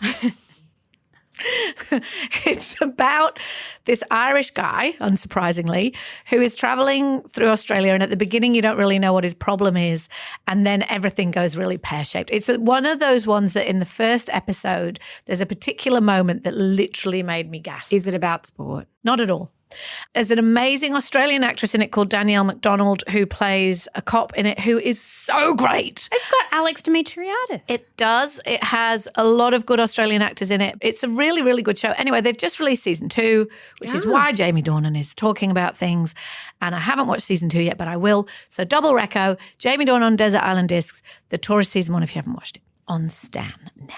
It's about this Irish guy, unsurprisingly, who is travelling through Australia, and at the beginning you don't really know what his problem is, and then everything goes really pear-shaped. It's one of those ones that in the first episode there's a particular moment that literally made me gasp. Is it about sport? Not at all. There's an amazing Australian actress in it called Danielle McDonald who plays a cop in it who is so great. It's got Alex Dimitriadis. It does. It has a lot of good Australian actors in it. It's a really, really good show. Anyway, they've just released season 2, which is why Jamie Dornan is talking about things. And I haven't watched season 2 yet, but I will. So double reco, Jamie Dornan on Desert Island Discs, the Torres season 1 if you haven't watched it, on Stan now.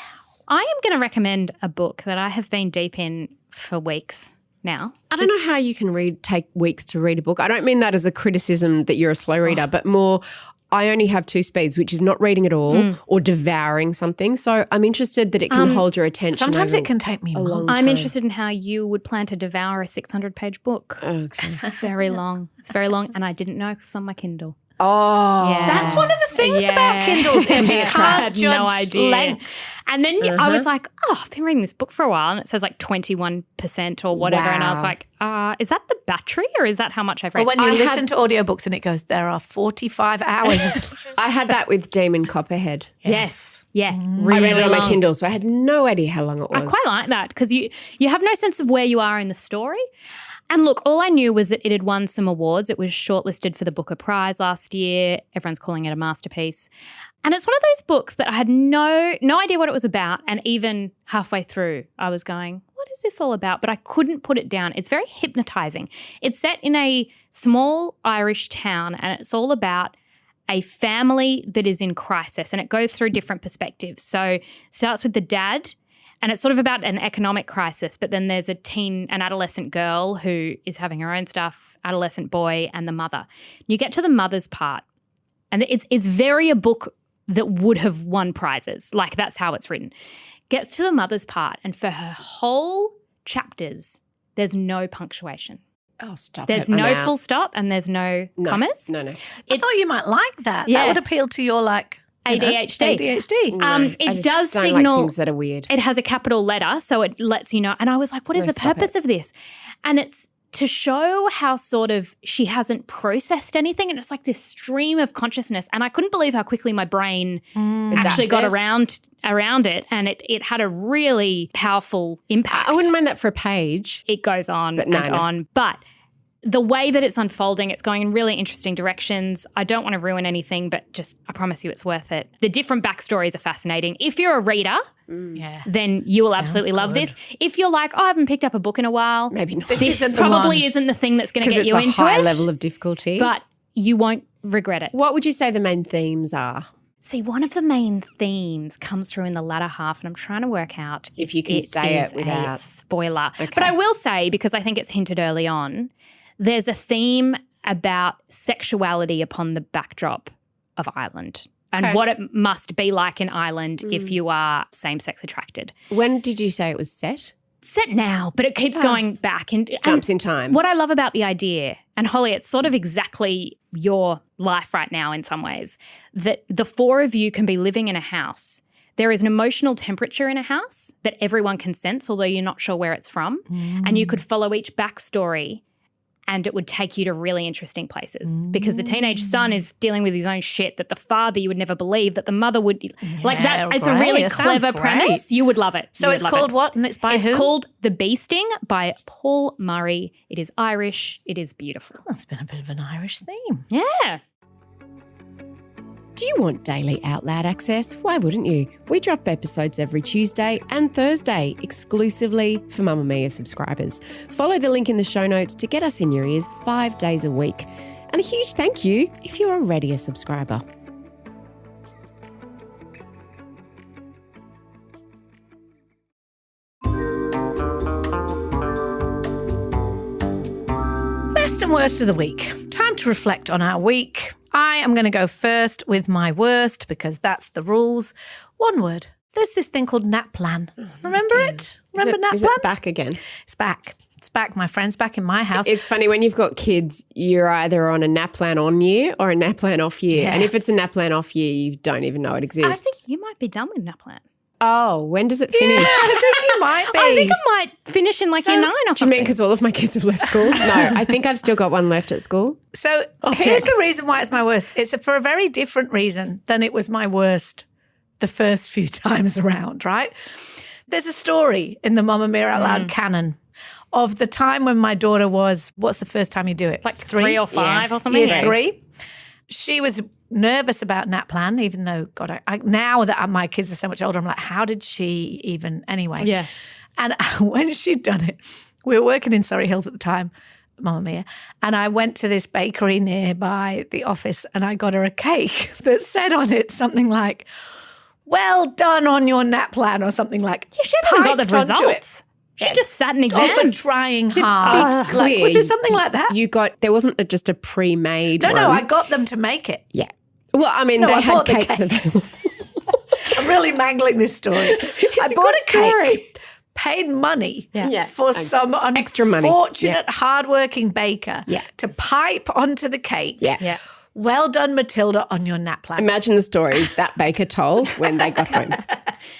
I am going to recommend a book that I have been deep in for weeks now. I don't know how you can take weeks to read a book. I don't mean that as a criticism that you're a slow reader, but more I only have 2 speeds, which is not reading at all or devouring something. So I'm interested that it can hold your attention. Sometimes it can take me a long time. I'm interested in how you would plan to devour a 600-page book. Okay. It's very long. It's very long, and I didn't know because it's on my Kindle. Oh. Yeah. That's one of the things about Kindles is you can't judge length. And then I was like, I've been reading this book for a while and it says like 21% or whatever. Wow. And I was like, is that the battery or is that how much I've read? Or when you listen to audiobooks and it goes, there are 45 hours. I had that with Demon Copperhead. Yes. Yeah. I read it on my Kindle, so I had no idea how long it was. I quite like that because you have no sense of where you are in the story. And look, all I knew was that it had won some awards. It was shortlisted for the Booker Prize last year. Everyone's calling it a masterpiece. And it's one of those books that I had no idea what it was about. And even halfway through, I was going, what is this all about? But I couldn't put it down. It's very hypnotizing. It's set in a small Irish town and it's all about a family that is in crisis. And it goes through different perspectives. So it starts with the dad. And it's sort of about an economic crisis, but then there's an adolescent girl who is having her own stuff, adolescent boy, and the mother. You get to the mother's part, and it's very a book that would have won prizes. Like, that's how it's written. Gets to the mother's part, and for her whole chapters, there's no punctuation. Oh, stop There's it. no full stop and there's no commas. No. I thought you might like that. Yeah. That would appeal to your ADHD. No, it does don't signal like things that are weird. It has a capital letter, so it lets you know. And I was like, what is the purpose of this? And it's to show how sort of she hasn't processed anything. And it's like this stream of consciousness. And I couldn't believe how quickly my brain actually got around it. And it had a really powerful impact. I wouldn't mind that for a page. It goes on on. But the way that it's unfolding, it's going in really interesting directions. I don't want to ruin anything, but just I promise you it's worth it. The different backstories are fascinating. If you're a reader, then you will absolutely love this. If you're like, I haven't picked up a book in a while, maybe not. This probably isn't the thing that's going to get you into it. It's a high level of difficulty. But you won't regret it. What would you say the main themes are? See, one of the main themes comes through in the latter half, and I'm trying to work out if you can say it without a spoiler. Okay. But I will say, because I think it's hinted early on, there's a theme about sexuality upon the backdrop of Ireland and what it must be like in Ireland if you are same-sex attracted. When did you say it was set? Set now, but it keeps going back. And jumps in time. What I love about the idea, and Holly, it's sort of exactly your life right now in some ways, that the 4 of you can be living in a house. There is an emotional temperature in a house that everyone can sense, although you're not sure where it's from. And you could follow each backstory and it would take you to really interesting places because the teenage son is dealing with his own shit that the father you would never believe, that the mother would it's a really clever premise. You would love it. So it's called what? And it's by who? It's called The Bee Sting by Paul Murray. It is Irish. It is beautiful. Well, it's been a bit of an Irish theme. Yeah. Do you want daily Out Loud access? Why wouldn't you? We drop episodes every Tuesday and Thursday exclusively for Mamamia subscribers. Follow the link in the show notes to get us in your ears 5 days a week. And a huge thank you if you're already a subscriber. Best and worst of the week. Time to reflect on our week. I am going to go first with my worst because that's the rules. One word. There's this thing called NAPLAN. Remember it? Remember NAPLAN? Is it back again? It's back. It's back, my friends, back in my house. It's funny when you've got kids, you're either on a NAPLAN on year or a NAPLAN off year. Yeah. And if it's a NAPLAN off year, you don't even know it exists. I think you might be done with NAPLAN. Oh, when does it finish? Yeah, I think you might be. I think it might finish in like year 9 or Do you something. mean because all of my kids have left school? No, I think I've still got one left at school. So here's the reason why it's my worst. It's for a very different reason than it was my worst the first few times around, right? There's a story in the Mamamia Out Loud canon of the time when my daughter was, what's the first time you do it? Like 3 or 5 or something? Year 3. She was nervous about NAPLAN, even though, God, now that my kids are so much older, I'm like, how did she even, anyway? Yeah. And when she'd done it, we were working in Surrey Hills at the time, Mamamia, and I went to this bakery nearby the office and I got her a cake that said on it something like, well done on your NAPLAN or something like. Yeah, she hadn't got the piped onto results. She just sat an exam. Oh, for trying hard. Be clear, was it something like that? There wasn't just a pre-made one. No, I got them to make it. Yeah. Well, I mean, No, they I had bought the cakes cake. available. I'm really mangling this story. I bought a cake, paid money for some Extra money. unfortunate, hardworking baker to pipe onto the cake. Yeah. Well done, Matilda, on your NAPLAN. Imagine the stories that baker told when they got home.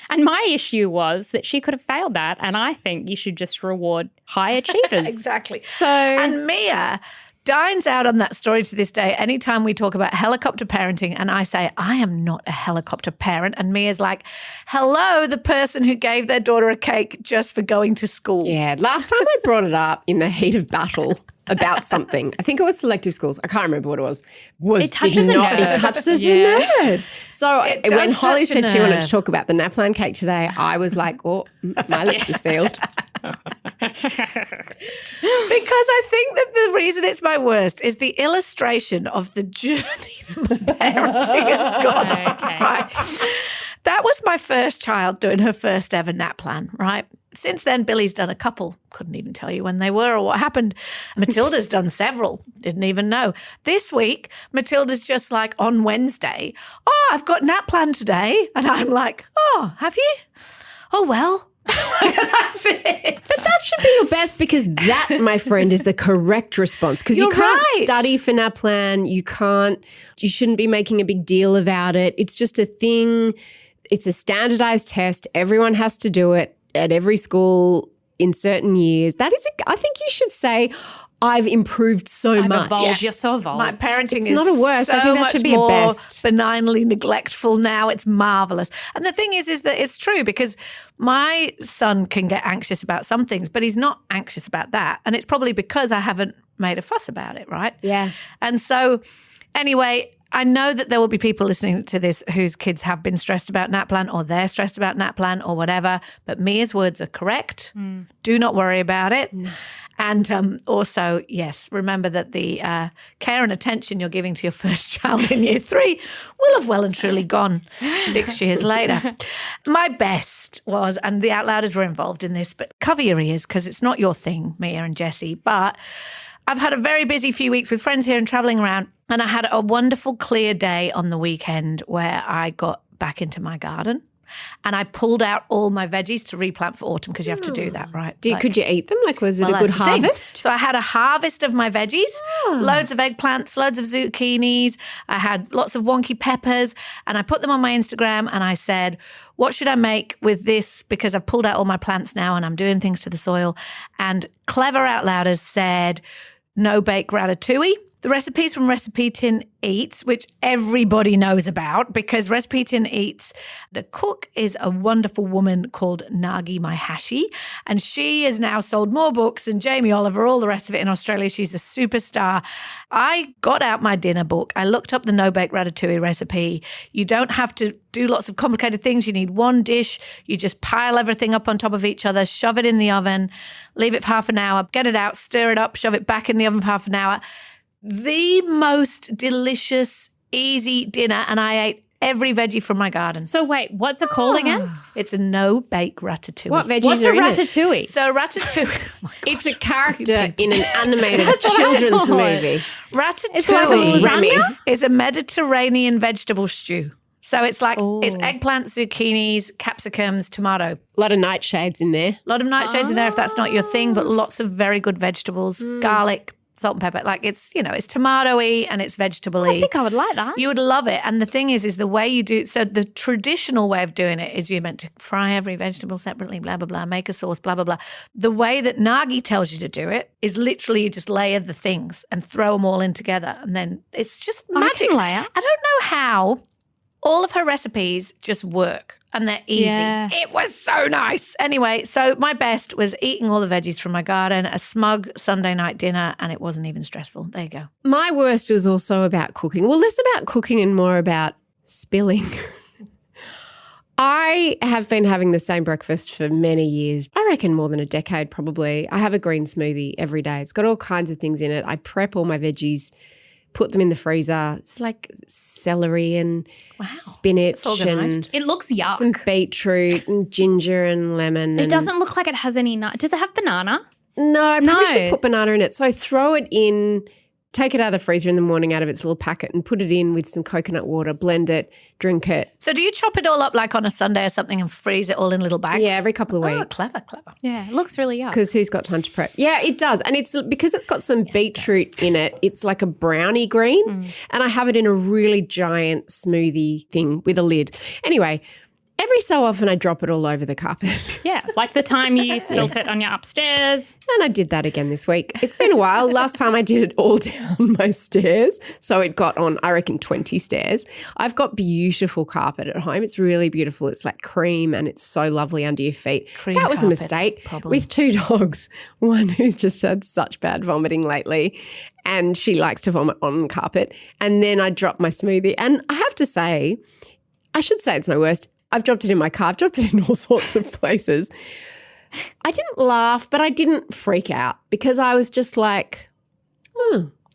And my issue was that she could have failed that, and I think you should just reward high achievers. Exactly. So, and Mia dines out on that story to this day. Anytime we talk about helicopter parenting and I say, I am not a helicopter parent, and Mia's like, hello, the person who gave their daughter a cake just for going to school. Yeah. Last time I brought it up in the heat of battle about something, I think it was selective schools. I can't remember what it was. It touches a nerve. It touches a nerve. So when Holly said she wanted to talk about the NAPLAN cake today, I was like, oh, my lips are sealed. Because I think that the reason it's my worst is the illustration of the journey that my parenting has gone on, right? That was my first child doing her first ever NAPLAN, right? Since then, Billy's done a couple. Couldn't even tell you when they were or what happened. Matilda's done several. Didn't even know. This week, Matilda's just like on Wednesday, oh, I've got NAPLAN today. And I'm like, oh, have you? Oh, well. That's it. But that should be your best because that, my friend, is the correct response. Because you can't study for NAPLAN. You shouldn't be making a big deal about it. It's just a thing. It's a standardized test. Everyone has to do it at every school in certain years. I think you should say, I've improved so much. Evolved. You're so evolved. My parenting It's is not a worst. so I think that much should be a more best. benignly neglectful now. It's marvelous. And the thing is that it's true because my son can get anxious about some things, but he's not anxious about that. And it's probably because I haven't made a fuss about it, right? Yeah. And so anyway, I know that there will be people listening to this whose kids have been stressed about NAPLAN or they're stressed about NAPLAN or whatever, but Mia's words are correct. Do not worry about it. No. And also, yes, remember that the care and attention you're giving to your first child in year 3 will have well and truly gone 6 years later. My best was, and the Outlouders were involved in this, but cover your ears because it's not your thing, Mia and Jessie, but I've had a very busy few weeks with friends here and travelling around, and I had a wonderful clear day on the weekend where I got back into my garden and I pulled out all my veggies to replant for autumn because you have to do that, right? Could you eat them? Was it a good harvest? So I had a harvest of my veggies, loads of eggplants, loads of zucchinis. I had lots of wonky peppers, and I put them on my Instagram and I said, what should I make with this? Because I've pulled out all my plants now and I'm doing things to the soil. And Clever Outlouders said, no bake ratatouille. The recipe's from Recipe Tin Eats, which everybody knows about because Recipe Tin Eats, the cook is a wonderful woman called Nagi Maihashi, and she has now sold more books than Jamie Oliver, all the rest of it in Australia. She's a superstar. I got out my dinner book. I looked up the no-bake ratatouille recipe. You don't have to do lots of complicated things. You need one dish. You just pile everything up on top of each other, shove it in the oven, leave it for half an hour, get it out, stir it up, shove it back in the oven for half an hour. The most delicious, easy dinner, and I ate every veggie from my garden. So wait, what's it called again? It's a no-bake ratatouille. What veggies What's are a in it? ratatouille? So ratatouille, It's a character in an animated children's movie. ratatouille Remy. is a Mediterranean vegetable stew. So it's like it's eggplant, zucchinis, capsicums, tomato. A lot of nightshades in there. A lot of nightshades in there if that's not your thing, but lots of very good vegetables, garlic, salt and pepper. Like it's tomatoey and it's vegetable-y. I think I would like that. You would love it. And the thing is the way you do, so the traditional way of doing it is you're meant to fry every vegetable separately, blah, blah, blah, make a sauce, blah, blah, blah. The way that Nagi tells you to do it is literally you just layer the things and throw them all in together. And then it's just magic. layer. I don't know how all of her recipes just work and they're easy. Yeah. It was so nice. Anyway, so my best was eating all the veggies from my garden, a smug Sunday night dinner, and it wasn't even stressful. There you go. My worst was also about cooking. Well, less about cooking and more about spilling. I have been having the same breakfast for many years. I reckon more than a decade probably. I have a green smoothie every day. It's got all kinds of things in it. I prep all my veggies, put them in the freezer. It's like celery and spinach and It looks yuck. some beetroot and ginger and lemon. It and doesn't look like it has any nut. Does it have banana? No, I probably No. should put banana in it. So I throw it in, take it out of the freezer in the morning out of its little packet and put it in with some coconut water, blend it, drink it. So do you chop it all up like on a Sunday or something and freeze it all in little bags? Yeah, every couple of Oh, weeks. clever. Yeah, it looks really yuck. Because who's got time to prep? Yeah, it does. And it's because it's got some beetroot in it, it's like a brownie green. And I have it in a really giant smoothie thing with a lid. Anyway, every so often I drop it all over the carpet. Yeah, like the time you spilt it on your upstairs. And I did that again this week. It's been a while. Last time I did it all down my stairs. So it got on, I reckon, 20 stairs. I've got beautiful carpet at home. It's really beautiful. It's like cream and it's so lovely under your feet. Cream that was a carpet, mistake probably. with two dogs. One who's just had such bad vomiting lately and she likes to vomit on carpet. And then I dropped my smoothie. And I have to say, I should say it's my worst. I've dropped it in my car. I've dropped it in all sorts of places. I didn't laugh, but I didn't freak out because I was just like,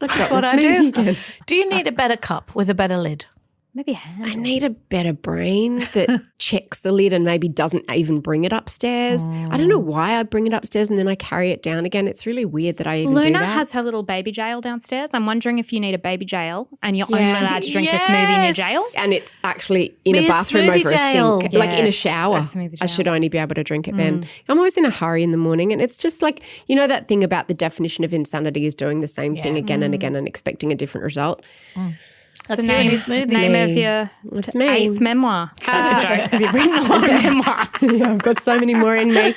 let's drop What my I do. smoothie again. Do you need a better cup with a better lid? Maybe a handle. I need a better brain that checks the lid and maybe doesn't even bring it upstairs. I don't know why I bring it upstairs and then I carry it down again. It's really weird that I even do Luna that. has her little baby jail downstairs. I'm wondering if you need a baby jail and you're only allowed to drink your smoothie in your jail. And it's actually in Be a a bathroom smoothie over jail. a sink, like in a Yes, shower. a smoothie I jail. should only be able to drink it then. I'm always in a hurry in the morning and it's just like, you know that thing about the definition of insanity is doing the same thing again and again and expecting a different result. That's the you and name, your smoothies. name of your It's me. 8th memoir. That's a joke because you've written a lot of memoir. Yeah, I've got so many more in me.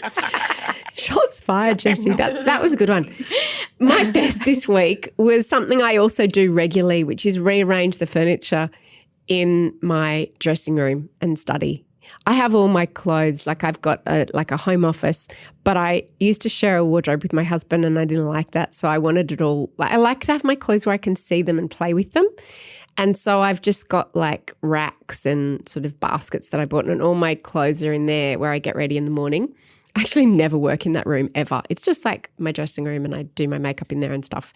Shots fired, Jessie. That was a good one. My best this week was something I also do regularly, which is rearrange the furniture in my dressing room and study. I have all my clothes, like I've got a home office, but I used to share a wardrobe with my husband and I didn't like that. So I wanted it all, I like to have my clothes where I can see them and play with them. And so I've just got like racks and sort of baskets that I bought and all my clothes are in there where I get ready in the morning. I actually never work in that room ever. It's just like my dressing room and I do my makeup in there and stuff.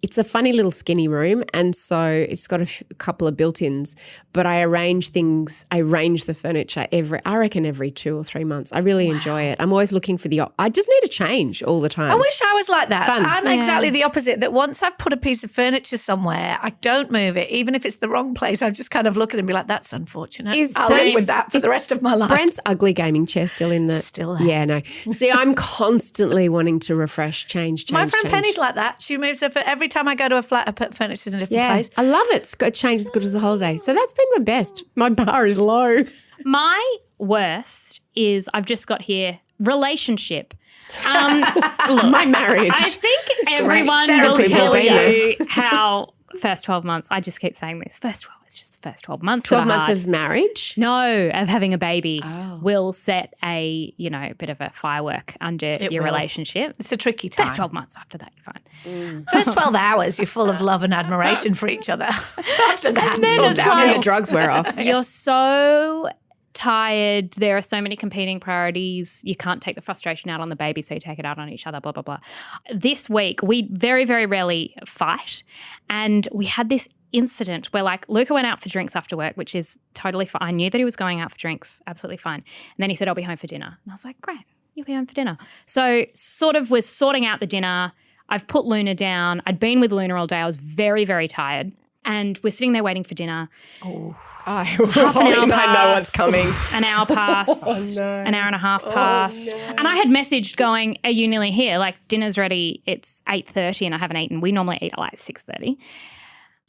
It's a funny little skinny room and so it's got a couple of built-ins, but I arrange the furniture every 2 or 3 months. I really enjoy it. I'm always looking for I just need a change all the time. I wish I was like that. fun. I'm exactly the opposite, that once I've put a piece of furniture somewhere, I don't move it. Even if it's the wrong place, I just kind of look at it and be like, that's unfortunate. I'll live with that for the rest of my life. Brent's ugly gaming chair still in the... Still there. Yeah, no. See, I'm constantly wanting to refresh, change. My friend Penny's like that. She moves her every time I go to a flat, I put furniture in a different place. I love it. It's got change as good as a holiday. So that's been my best. My bar is low. My worst is I've just got here relationship. Look, My marriage. I think everyone will Therapy tell will be you how first 12 months, I just keep saying this, it's just the first 12 months. 12 that are months hard. of marriage? No, of having a baby will set a bit of a firework under your will. relationship. It's a tricky time. First 12 months, after that, you're fine. First 12 hours, you're full of love and admiration for each other. After that, then it's all it's down. And like- the drugs wear off. You're so tired. There are so many competing priorities. You can't take the frustration out on the baby, so you take it out on each other, blah, blah, blah. This week, we very, very rarely fight. And we had this incident where like Luca went out for drinks after work, which is totally fine. I knew that he was going out for drinks, absolutely fine. And then he said, I'll be home for dinner. And I was like, great, you'll be home for dinner. So sort of was sorting out the dinner. I've put Luna down. I'd been with Luna all day. I was very, very tired. And we're sitting there waiting for dinner. Oh. Half an hour I know what's coming. An hour passed. An hour and a half passed. And I had messaged going, are you nearly here? Like, dinner's ready. It's 8:30 and I haven't eaten. We normally eat at like 6:30.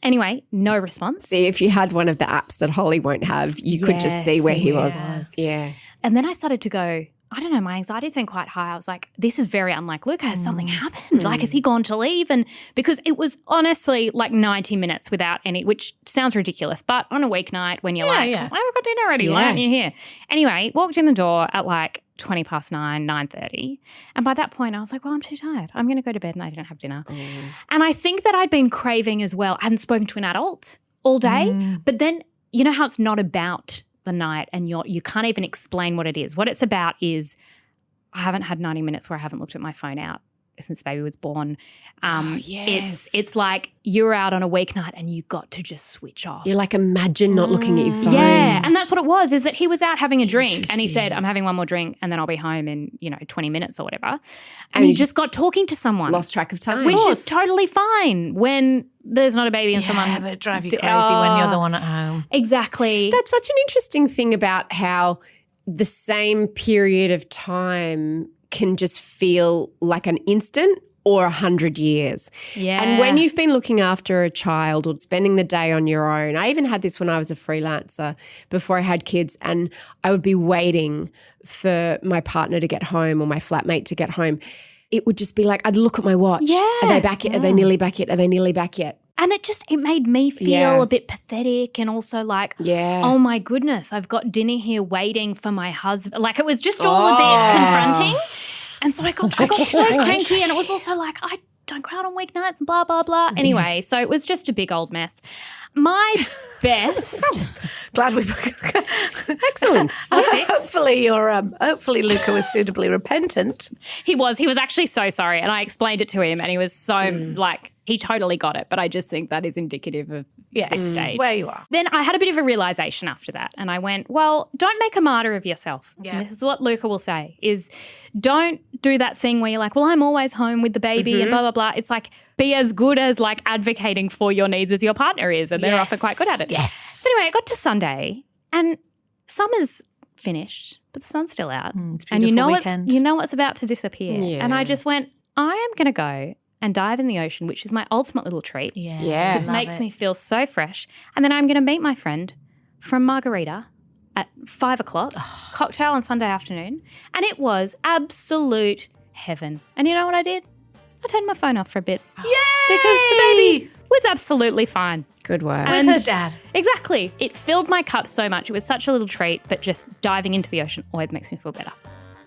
Anyway, no response. See, if you had one of the apps that Holly won't have, you could just see where he was. Yeah. And then I started to go, I don't know, my anxiety's been quite high. I was like, this is very unlike Luca. Has something happened? Like, has he gone to leave? And because it was honestly like 90 minutes without any, which sounds ridiculous, but on a weeknight when you're I've got dinner ready, why aren't you here? Anyway, walked in the door at like 20 past 9, 9:30. And by that point I was like, well, I'm too tired. I'm going to go to bed and I didn't have dinner. And I think that I'd been craving as well. I hadn't spoken to an adult all day. But then you know how it's not about the night and you can't even explain what it is. What it's about is I haven't had 90 minutes where I haven't looked at my phone out since baby was born. It's like you're out on a weeknight and you got to just switch off. You're like, imagine not looking at your phone. Yeah, and that's what it was, is that he was out having a drink and he said, I'm having one more drink and then I'll be home in, 20 minutes or whatever. And he just got talking to someone. Lost track of time. Which is totally fine when there's not a baby and someone. Yeah, but it drive you crazy when you're the one at home. Exactly. That's such an interesting thing about how the same period of time can just feel like an instant or 100 years. Yeah. And when you've been looking after a child or spending the day on your own, I even had this when I was a freelancer before I had kids, and I would be waiting for my partner to get home or my flatmate to get home. It would just be like, I'd look at my watch. Yeah. Are they back yet? Are they nearly back yet? Are they nearly back yet? And it made me feel a bit pathetic and also like, oh my goodness, I've got dinner here waiting for my husband. Like it was just all a bit confronting. And so I got so cranky, and it was also like, I don't go out on weeknights and blah, blah, blah. Anyway, so it was just a big old mess. My best. Glad we. Excellent. Hopefully Luca was suitably repentant. He was actually so sorry, and I explained it to him, and he was so like, he totally got it. But I just think that is indicative of this stage. Where you are. Then I had a bit of a realization after that, and I went, well, don't make a martyr of yourself. Yeah. And this is what Luca will say, is don't do that thing where you're like, well, I'm always home with the baby and blah, blah, blah. It's like, be as good as like advocating for your needs as your partner is, and they're often quite good at it. Yes. So anyway, it got to Sunday, and summer's finished, but the sun's still out. It's a and beautiful you know what's about to disappear. Yeah. And I just went, I am going to go and dive in the ocean, which is my ultimate little treat. Yeah. It makes me feel so fresh. And then I'm going to meet my friend from Margarita at 5 o'clock, cocktail on Sunday afternoon. And it was absolute heaven. And you know what I did? I turned my phone off for a bit. Yay! Because the baby was absolutely fine. Good work. With her dad. Exactly. It filled my cup so much. It was such a little treat, but just diving into the ocean always makes me feel better.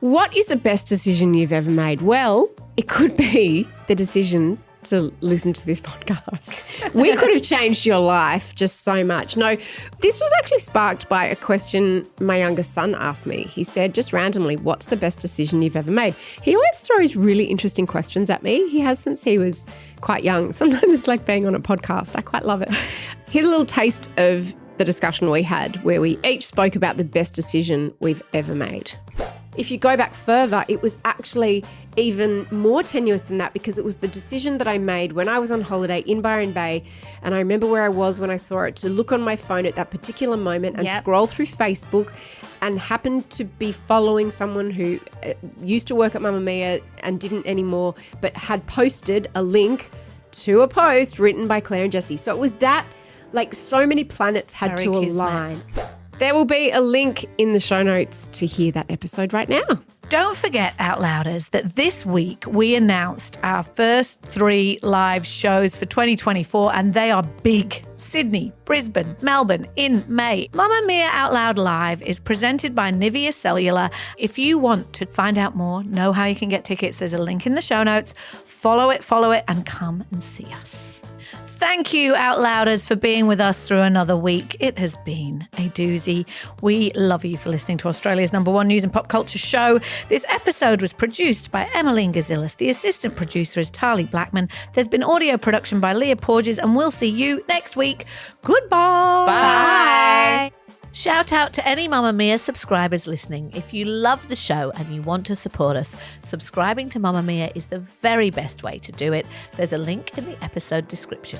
What is the best decision you've ever made? Well, it could be the decision to listen to this podcast. We could have changed your life just so much. No, this was actually sparked by a question my youngest son asked me. He said, just randomly, what's the best decision you've ever made? He always throws really interesting questions at me. He has since he was quite young. Sometimes it's like being on a podcast. I quite love it. Here's a little taste of the discussion we had where we each spoke about the best decision we've ever made. If you go back further, it was actually even more tenuous than that, because it was the decision that I made when I was on holiday in Byron Bay, and I remember where I was when I saw it, to look on my phone at that particular moment and scroll through Facebook, and happened to be following someone who used to work at Mamamia and didn't anymore, but had posted a link to a post written by Claire and Jessie. So it was that, like, so many planets had to align. There will be a link in the show notes to hear that episode right now. Don't forget, Outlouders, that this week we announced our first 3 live shows for 2024, and they are big. Sydney, Brisbane, Melbourne in May. Mamamia Out Loud Live is presented by Nivea Cellular. If you want to find out more, know how you can get tickets, there's a link in the show notes. Follow it, and come and see us. Thank you, Outlouders, for being with us through another week. It has been a doozy. We love you for listening to Australia's #1 news and pop culture show. This episode was produced by Emeline Gazilas. The assistant producer is Tahli Blackman. There's been audio production by Leah Porges, and we'll see you next week. Goodbye. Bye. Shout out to any Mamamia subscribers listening. If you love the show and you want to support us, subscribing to Mamamia is the very best way to do it. There's a link in the episode description.